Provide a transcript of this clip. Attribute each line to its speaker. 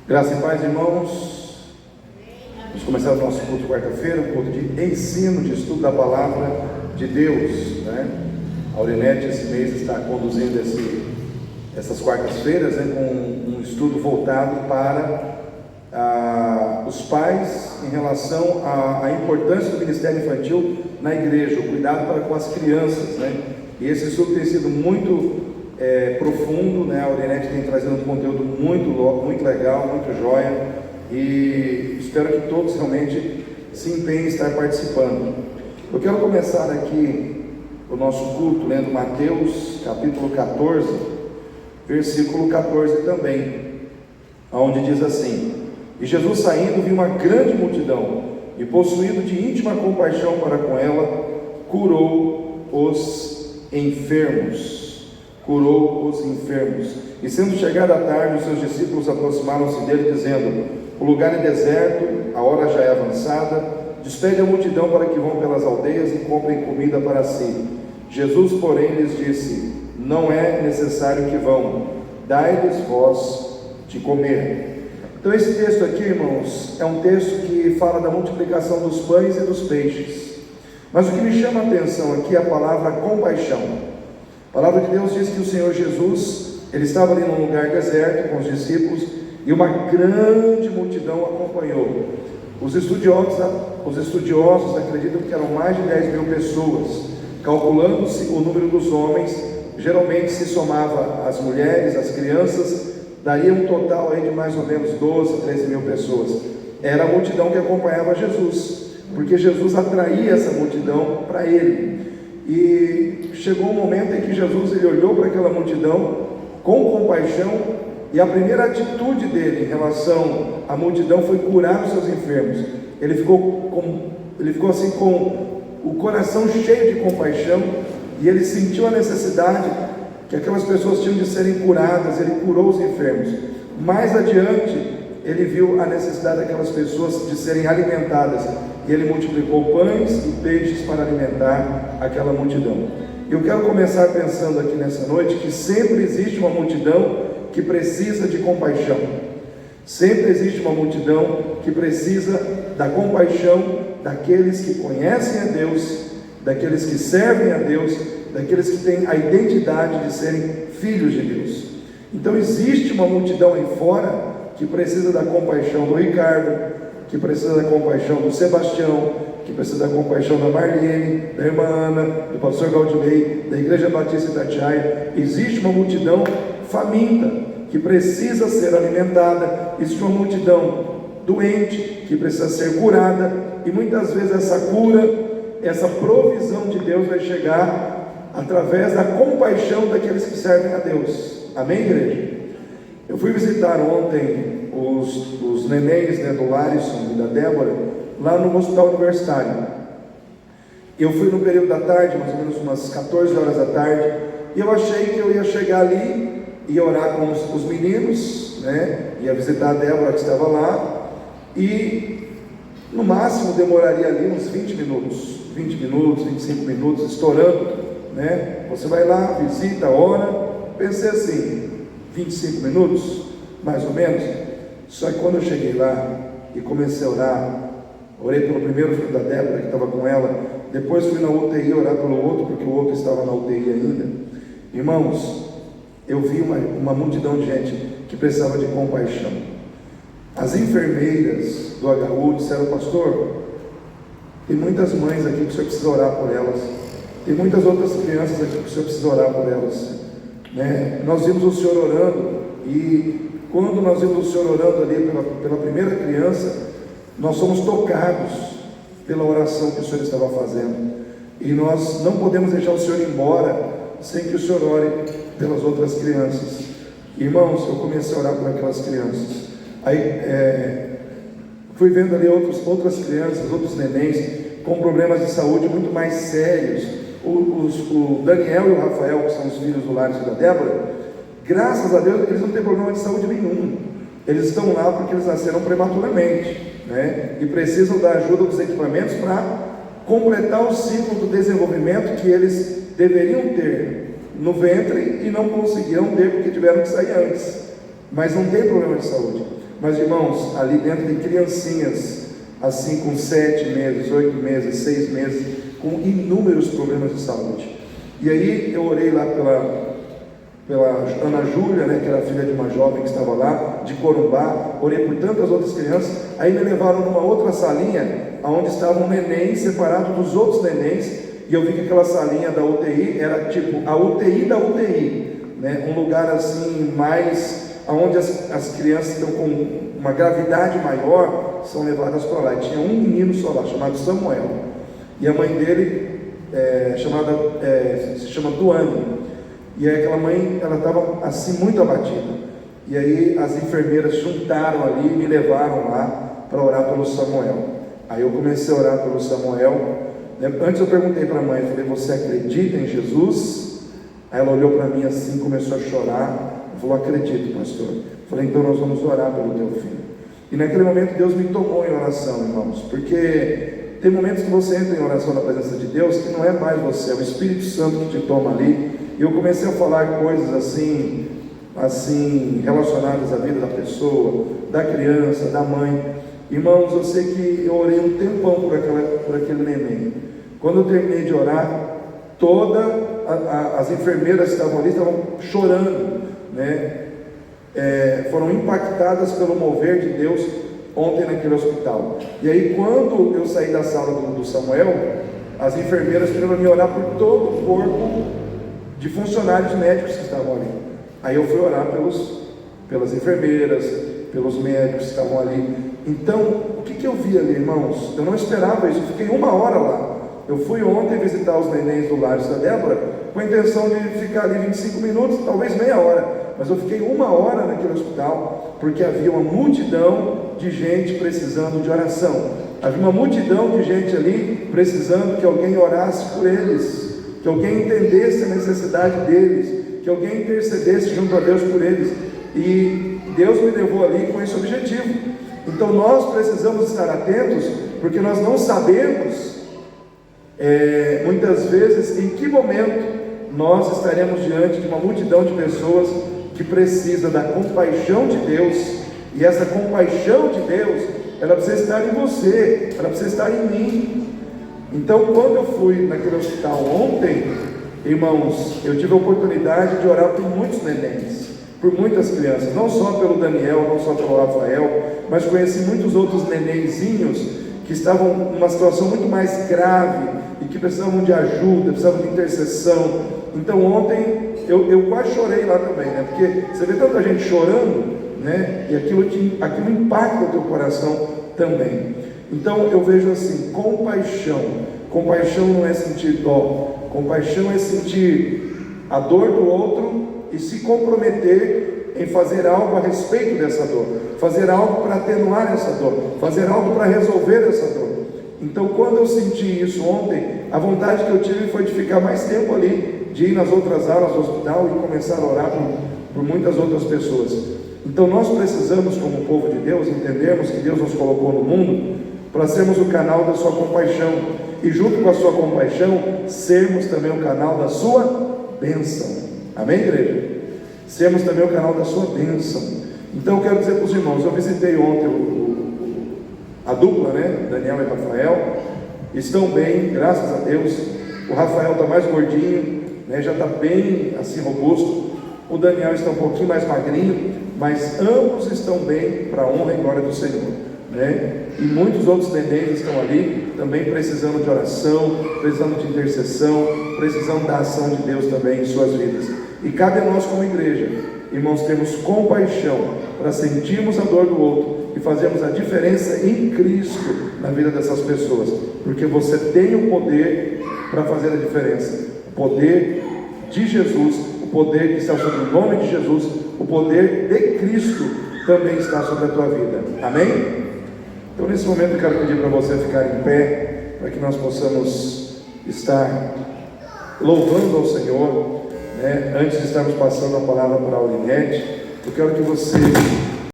Speaker 1: Graça e paz, irmãos. Vamos começar o nosso culto de quarta-feira, um culto de ensino, de estudo da palavra de Deus, né? A Aurinete esse mês está conduzindo essas quartas-feiras, né, com um estudo voltado para os pais em relação à importância do ministério infantil na igreja, o cuidado para com as crianças, né? E esse estudo tem sido muito profundo, né? A Aurinete tem trazido um conteúdo muito legal, muito joia, e espero que todos realmente se empenhem em estar participando. Eu quero começar aqui o nosso culto lendo Mateus capítulo 14, versículo 14 também, onde diz assim: E Jesus saindo viu uma grande multidão, e possuído de íntima compaixão para com ela, curou os enfermos. E sendo chegada a tarde, os seus discípulos aproximaram-se dele, dizendo: O lugar é deserto, a hora já é avançada, despede a multidão para que vão pelas aldeias e comprem comida para si. Jesus, porém, lhes disse: Não é necessário que vão, dai-lhes vós de comer. Então esse texto aqui, irmãos, é um texto que fala da multiplicação dos pães e dos peixes. Mas o que me chama a atenção aqui é a palavra compaixão. A palavra de Deus diz que o Senhor Jesus, ele estava ali num lugar deserto com os discípulos, e uma grande multidão acompanhou. Os estudiosos acreditam que eram mais de 10 mil pessoas. Calculando-se o número dos homens, geralmente se somava as mulheres, as crianças, daria um total aí de mais ou menos 12, 13 mil pessoas. Era a multidão que acompanhava Jesus, porque Jesus atraía essa multidão para ele. E chegou um momento em que Jesus ele olhou para aquela multidão com compaixão, e a primeira atitude dele em relação à multidão foi curar os seus enfermos. Ele ficou assim com o coração cheio de compaixão, e ele sentiu a necessidade que aquelas pessoas tinham de serem curadas. Ele curou os enfermos. Mais adiante, ele viu a necessidade daquelas pessoas de serem alimentadas, e ele multiplicou pães e peixes para alimentar aquela multidão. Eu quero começar pensando aqui nessa noite que sempre existe uma multidão que precisa de compaixão. Sempre existe uma multidão que precisa da compaixão daqueles que conhecem a Deus, daqueles que servem a Deus, daqueles que têm a identidade de serem filhos de Deus. Então existe uma multidão aí fora que precisa da compaixão do Ricardo, que precisa da compaixão do Sebastião, que precisa da compaixão da Marlene, da irmã Ana, do pastor Galdilei, da Igreja Batista Itatiaia. Existe uma multidão faminta que precisa ser alimentada. Existe uma multidão doente que precisa ser curada, e muitas vezes essa cura, essa provisão de Deus vai chegar através da compaixão daqueles que servem a Deus. Amém, igreja? Eu fui visitar ontem os nenéns, né, do Larison e da Débora, lá no hospital universitário. Eu fui no período da tarde, mais ou menos umas 14 horas da tarde, e eu achei que eu ia chegar ali, ia orar com os meninos, né, ia visitar a Débora que estava lá, e no máximo demoraria ali uns 20 minutos, 25 minutos, estourando, né? Você vai lá, visita, ora. Pensei assim, 25 minutos, mais ou menos. Só que quando eu cheguei lá e comecei a orar, orei pelo primeiro filho da Débora que estava com ela, depois fui na UTI orar pelo outro, porque o outro estava na UTI ainda. Irmãos, eu vi uma multidão de gente que precisava de compaixão. As enfermeiras do HU disseram: pastor, tem muitas mães aqui que o senhor precisa orar por elas, tem muitas outras crianças aqui que o senhor precisa orar por elas, né? Nós vimos o senhor orando, e quando nós vimos o senhor orando ali pela primeira criança, nós somos tocados pela oração que o senhor estava fazendo, e nós não podemos deixar o senhor ir embora sem que o senhor ore pelas outras crianças. Irmãos, eu comecei a orar por aquelas crianças. Aí fui vendo ali outras crianças, outros nenéns com problemas de saúde muito mais sérios. O Daniel e o Rafael, que são os filhos do Larson e da Débora, graças a Deus eles não têm problema de saúde nenhum. Eles estão lá porque eles nasceram prematuramente, né? E precisam da ajuda dos equipamentos para completar o ciclo do desenvolvimento que eles deveriam ter no ventre e não conseguiram ter porque tiveram que sair antes. Mas não tem problema de saúde. Mas irmãos, ali dentro tem criancinhas, assim com 7 meses, 8 meses, 6 meses, com inúmeros problemas de saúde. E aí eu orei lá pela Ana Júlia, né, que era filha de uma jovem que estava lá, de Corumbá, orei por tantas outras crianças. Aí me levaram numa outra salinha, onde estava um neném separado dos outros nenéns, e eu vi que aquela salinha da UTI era tipo a UTI da UTI, né, um lugar assim mais, onde as crianças estão com uma gravidade maior, são levadas para lá. E tinha um menino só lá, chamado Samuel, e a mãe dele se chama Duane. E aí aquela mãe, ela estava assim muito abatida. E aí as enfermeiras juntaram ali e me levaram lá para orar pelo Samuel. Aí eu comecei a orar pelo Samuel. Antes eu perguntei para a mãe, eu falei: você acredita em Jesus? Aí ela olhou para mim assim, começou a chorar. Falou: acredito, pastor. Eu falei: então nós vamos orar pelo teu filho. E naquele momento Deus me tomou em oração, irmãos, porque tem momentos que você entra em oração na presença de Deus, que não é mais você, é o Espírito Santo que te toma ali. E eu comecei a falar coisas assim relacionadas à vida da pessoa, da criança, da mãe. Irmãos, eu sei que eu orei um tempão por aquele neném. Quando eu terminei de orar, as enfermeiras que estavam ali estavam chorando, né? Foram impactadas pelo mover de Deus ontem naquele hospital. E aí, quando eu saí da sala do Samuel, as enfermeiras pediram me orar por todo o corpo de funcionários médicos que estavam ali. Aí eu fui orar pelas enfermeiras, pelos médicos que estavam ali. Então, o que eu vi ali, irmãos? Eu não esperava isso, eu fiquei 1 hora lá. Eu fui ontem visitar os nenéns do lar da Débora, com a intenção de ficar ali 25 minutos, talvez meia hora. Mas eu fiquei 1 hora naquele hospital, porque havia uma multidão de gente precisando de oração. Havia uma multidão de gente ali precisando que alguém orasse por eles, que alguém entendesse a necessidade deles, que alguém intercedesse junto a Deus por eles. E Deus me levou ali com esse objetivo. Então nós precisamos estar atentos, porque nós não sabemos muitas vezes em que momento nós estaremos diante de uma multidão de pessoas que precisa da compaixão de Deus. E essa compaixão de Deus, ela precisa estar em você, ela precisa estar em mim. Então, quando eu fui naquele hospital ontem, irmãos, eu tive a oportunidade de orar por muitos nenéns, por muitas crianças, não só pelo Daniel, não só pelo Rafael, mas conheci muitos outros nenenzinhos que estavam numa situação muito mais grave e que precisavam de ajuda, precisavam de intercessão. Então ontem eu quase chorei lá também, né? Porque você vê tanta gente chorando, né? E aquilo impacta o teu coração também. Então eu vejo assim, compaixão. Compaixão não é sentir dó, compaixão é sentir a dor do outro e se comprometer em fazer algo a respeito dessa dor, fazer algo para atenuar essa dor, fazer algo para resolver essa dor. Então, quando eu senti isso ontem, a vontade que eu tive foi de ficar mais tempo ali, de ir nas outras aulas do hospital e começar a orar por muitas outras pessoas. Então, nós precisamos, como povo de Deus, entendermos que Deus nos colocou no mundo para sermos o canal da sua compaixão, e junto com a sua compaixão, sermos também o canal da sua bênção. Amém, igreja? Sermos também o canal da sua bênção. Então eu quero dizer para os irmãos, eu visitei ontem a dupla, né? Daniel e Rafael, estão bem, graças a Deus. O Rafael está mais gordinho, né? Já está bem assim robusto. O Daniel está um pouquinho mais magrinho, mas ambos estão bem para a honra e glória do Senhor, né? E muitos outros nenéns estão ali também precisando de oração, precisando de intercessão, precisando da ação de Deus também em suas vidas. E cabe a nós como igreja, irmãos, termos compaixão para sentirmos a dor do outro e fazermos a diferença em Cristo na vida dessas pessoas, porque você tem o poder para fazer a diferença, o poder de Jesus, o poder que está sobre o nome de Jesus, o poder de Cristo também está sobre a tua vida. Amém? Então nesse momento eu quero pedir para você ficar em pé, para que nós possamos estar louvando ao Senhor, né? Antes de estarmos passando a palavra para a Aulinete, eu quero que você